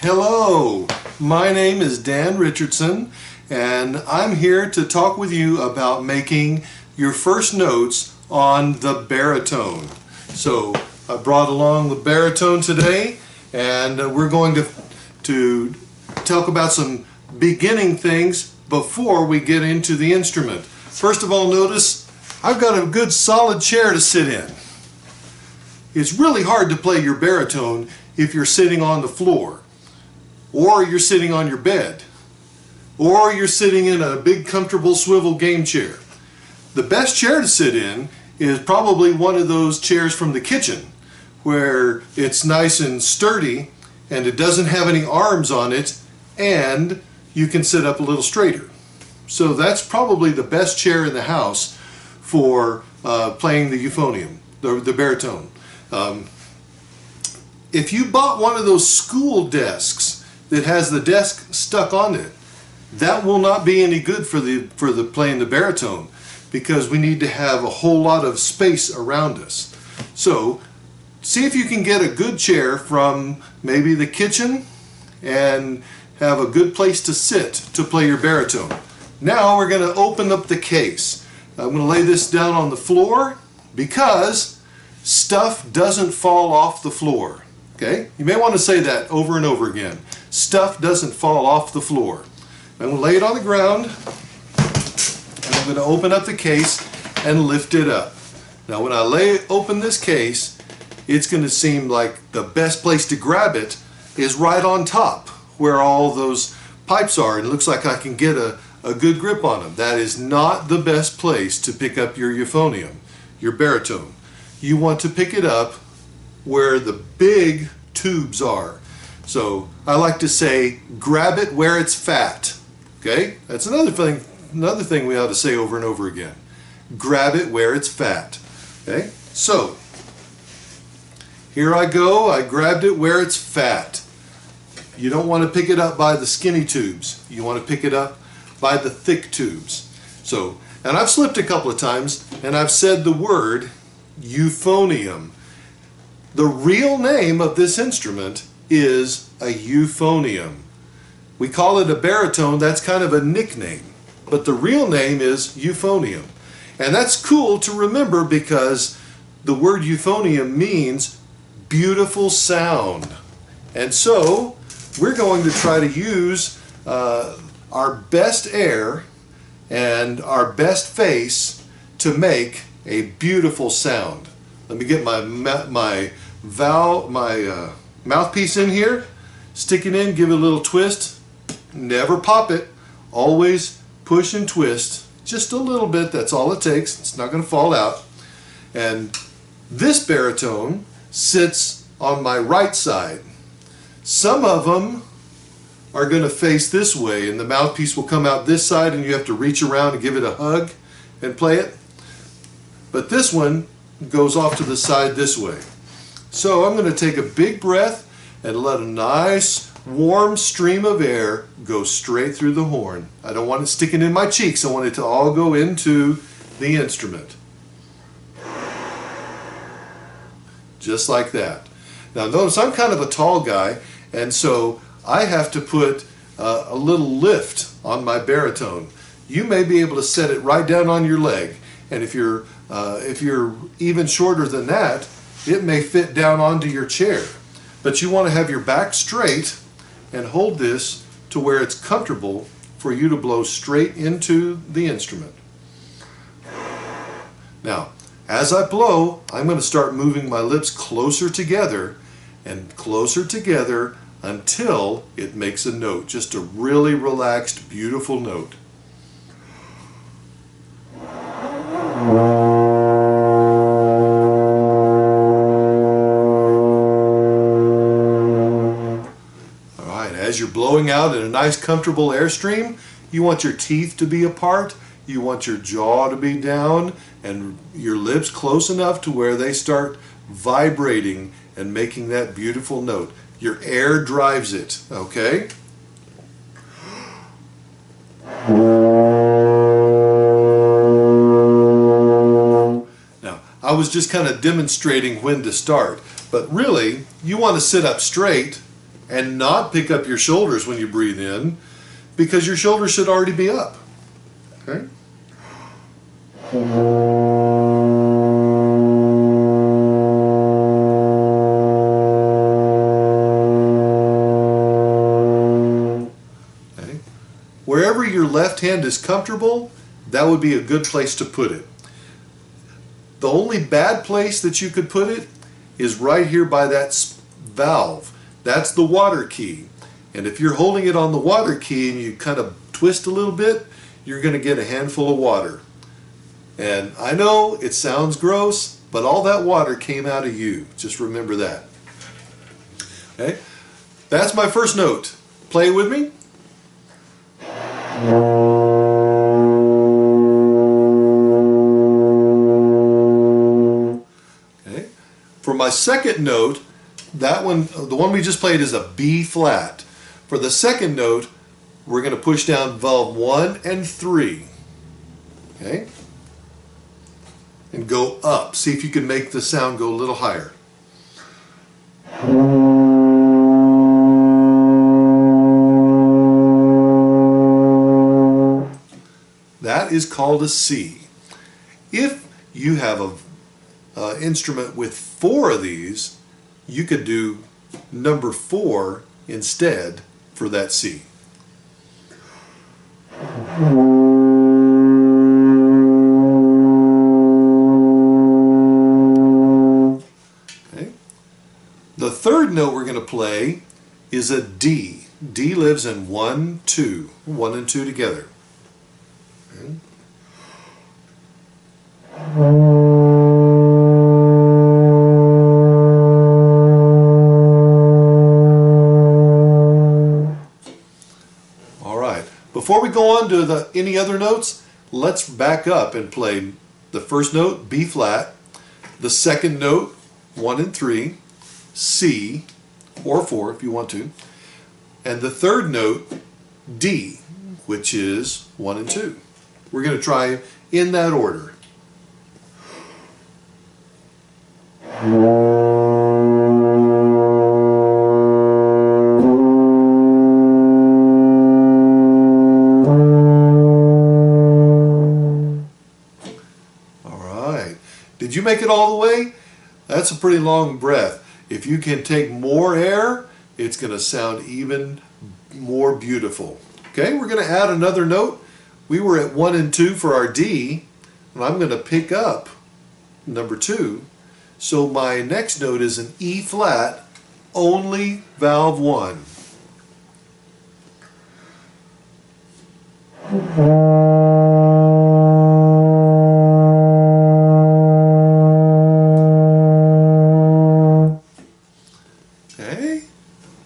Hello, my name is Dan Richardson and I'm here to talk with you about making your first notes on the baritone. So I brought along the baritone today and we're going to talk about some beginning things before we get into the instrument. First of all, notice I've got a good solid chair to sit in. It's really hard to play your baritone if you're sitting on the floor, or you're sitting on your bed, or you're sitting in a big comfortable swivel game chair. The best chair to sit in is probably one of those chairs from the kitchen where it's nice and sturdy and it doesn't have any arms on it and you can sit up a little straighter. So that's probably the best chair in the house for playing the euphonium, the baritone. If you bought one of those school desks that has the desk stuck on it, that will not be any good for the playing the baritone, because we need to have a whole lot of space around us. So see if you can get a good chair from maybe the kitchen and have a good place to sit to play your baritone. Now we're going to open up the case. I'm going to lay this down on the floor because stuff doesn't fall off the floor. Okay? You may want to say that over and over again. Stuff doesn't fall off the floor. I'm going to lay it on the ground and I'm going to open up the case and lift it up. Now when I open this case, it's going to seem like the best place to grab it is right on top where all those pipes are, and it looks like I can get a good grip on them. That is not the best place to pick up your euphonium, your baritone. You want to pick it up where the big tubes are. So I like to say, grab it where it's fat. Okay? That's another thing we ought to say over and over again. Grab it where it's fat. Okay? So here I go. I grabbed it where it's fat. You don't want to pick it up by the skinny tubes. You want to pick it up by the thick tubes. So, and I've slipped a couple of times and I've said the word euphonium. The real name of this instrument is a euphonium. We call it a baritone, that's kind of a nickname, but the real name is euphonium. And that's cool to remember because the word euphonium means beautiful sound. And so we're going to try to use our best air and our best face to make a beautiful sound. Let me get my mouthpiece in here, stick it in, give it a little twist. Never pop it, always push and twist just a little bit. That's all it takes. It's not going to fall out. And this baritone sits on my right side. Some of them are going to face this way and the mouthpiece will come out this side and you have to reach around and give it a hug and play it. But this one goes off to the side this way. So I'm going to take a big breath and let a nice warm stream of air go straight through the horn. I don't want it sticking in my cheeks. I want it to all go into the instrument. Just like that. Now notice I'm kind of a tall guy, and so I have to put a little lift on my baritone. You may be able to set it right down on your leg, and if you're even shorter than that, it may fit down onto your chair. But you want to have your back straight and hold this to where it's comfortable for you to blow straight into the instrument. Now, as I blow, I'm going to start moving my lips closer together and closer together until it makes a note, just a really relaxed, beautiful note. As you're blowing out in a nice comfortable airstream, you want your teeth to be apart, you want your jaw to be down, and your lips close enough to where they start vibrating and making that beautiful note. Your air drives it, okay? Now, I was just kind of demonstrating when to start, but really, you want to sit up straight and not pick up your shoulders when you breathe in, because your shoulders should already be up. Okay? Okay? Wherever your left hand is comfortable, that would be a good place to put it. The only bad place that you could put it is right here by that valve. That's the water key. And if you're holding it on the water key and you kind of twist a little bit, you're going to get a handful of water. And I know it sounds gross, but all that water came out of you. Just remember that. Okay? That's my first note. Play with me. Okay? For my second note, that one, the one we just played, is a B flat. For the second note, we're going to push down valve 1 and 3. Okay? And go up. See if you can make the sound go a little higher. That is called a C. If you have an instrument with 4 of these, you could do number 4 instead for that C. Okay. The third note we're going to play is a D. D lives in 1, 2. 1 and 2 together. Okay. Before we go on to any other notes, let's back up and play the first note, B flat, the second note, 1 and 3, C, or 4 if you want to, and the third note, D, which is 1 and 2. We're going to try in that order. Did you make it all the way? That's a pretty long breath. If you can take more air, it's going to sound even more beautiful. Okay, we're going to add another note. We were at 1 and 2 for our D, and I'm going to pick up number 2. So my next note is an E flat, only valve 1.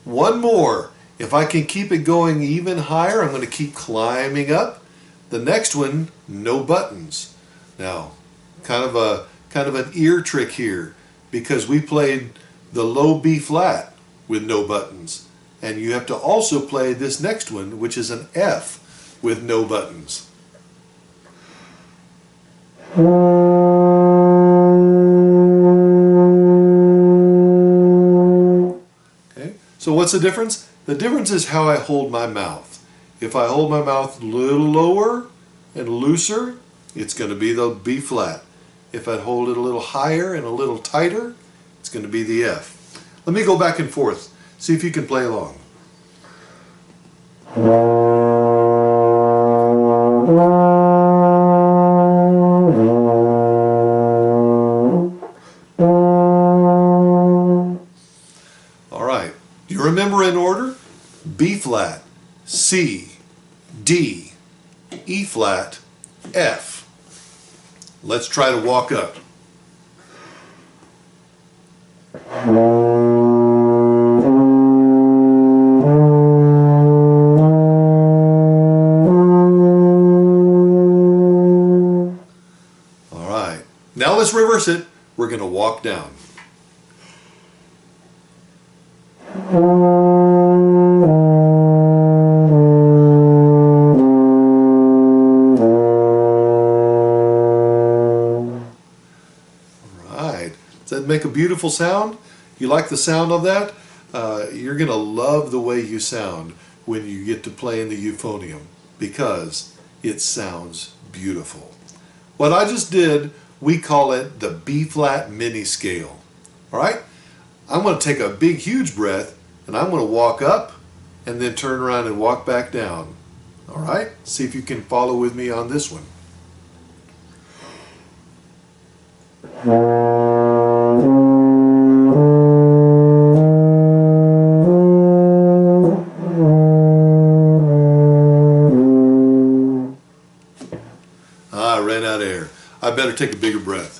One more. If I can keep it going even higher, I'm going to keep climbing up. The next one, no buttons. Now, kind of an ear trick here, because we played the low B flat with no buttons, and you have to also play this next one, which is an F with no buttons. So what's the difference? The difference is how I hold my mouth. If I hold my mouth a little lower and looser, it's going to be the B flat. If I hold it a little higher and a little tighter, it's going to be the F. Let me go back and forth. See if you can play along. Remember in order: B flat, C, D, E flat, F. Let's try to walk up. All right, now let's reverse it. We're going to walk down. Alright, does that make a beautiful sound? You like the sound of that? you're going to love the way you sound when you get to play in the euphonium because it sounds beautiful. What I just did, we call it the B-flat mini scale. All right? I'm going to take a big, huge breath, and I'm going to walk up and then turn around and walk back down. All right? See if you can follow with me on this one. I ran out of air. I better take a bigger breath.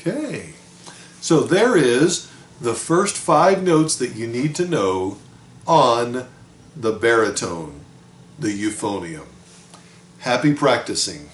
Okay, so there is the first 5 notes that you need to know on the baritone, the euphonium. Happy practicing.